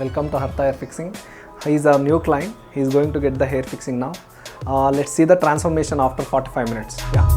welcome to Artha Hair Fixing. He's a new client. He's going to get the hair fixing now. Let's see the transformation after 45 minutes. Yeah.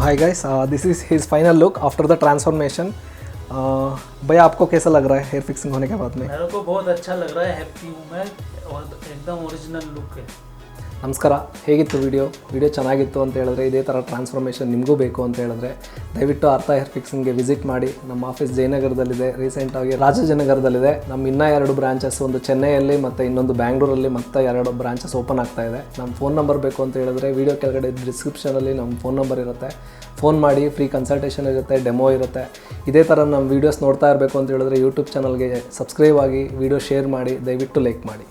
Hi guys, this is his final look after the transformation. भैया आपको कैसा लग रहा है hair fixing होने के बाद में? मेरे को बहुत अच्छा लग रहा है, हैप्पी हूँ मैं और एकदम ओरिजिनल लुक है। ನಮಸ್ಕಾರ, ಹೇಗಿತ್ತು ವಿಡಿಯೋ ಚೆನ್ನಾಗಿತ್ತು ಅಂತ ಹೇಳಿದ್ರೆ ಇದೇ ಥರ ಟ್ರಾನ್ಸ್ಫಾರ್ಮೇಷನ್ ನಿಮಗೂ ಬೇಕು ಅಂತ ಹೇಳಿದ್ರೆ ದಯವಿಟ್ಟು ಅರ್ಥ ಹೇರ್ ಫಿಕ್ಸಿಂಗ್ಗೆ ವಿಸಿಟ್ ಮಾಡಿ. ನಮ್ಮ ಆಫೀಸ್ ಜಯನಗರದಲ್ಲಿದೆ, ರೀಸೆಂಟಾಗಿ ರಾಜಾಜಿನಗರದಲ್ಲಿದೆ. ನಮ್ಮ ಇನ್ನೂ 2 ಬ್ರಾಂಚಸ್, ಒಂದು ಚೆನ್ನೈಯಲ್ಲಿ ಮತ್ತು ಇನ್ನೊಂದು ಬ್ಯಾಂಗ್ಳೂರಲ್ಲಿ ಮತ್ತೆ 2 ಬ್ರಾಂಚಸ್ ಓಪನ್ ಆಗ್ತಾ ಇದೆ. ನಮ್ಮ ಫೋನ್ ನಂಬರ್ ಬೇಕು ಅಂತ ಹೇಳಿದ್ರೆ ವಿಡಿಯೋ ಕೆಳಗಡೆ ಡಿಸ್ಕ್ರಿಪ್ಷನಲ್ಲಿ ನಮ್ಮ ಫೋನ್ ನಂಬರ್ ಇರುತ್ತೆ, ಫೋನ್ ಮಾಡಿ. ಫ್ರೀ ಕನ್ಸಲ್ಟೇಷನ್ ಇರುತ್ತೆ, ಡೆಮೋ ಇರುತ್ತೆ. ಇದೇ ಥರ ನಮ್ಮ ವೀಡಿಯೋಸ್ ನೋಡ್ತಾ ಇರಬೇಕು ಅಂತ ಹೇಳಿದ್ರೆ ಯೂಟ್ಯೂಬ್ ಚಾನಲ್ಗೆ ಸಬ್ಸ್ಕ್ರೈಬ್ ಆಗಿ, ವಿಡಿಯೋ ಶೇರ್ ಮಾಡಿ, ದಯವಿಟ್ಟು ಲೈಕ್ ಮಾಡಿ.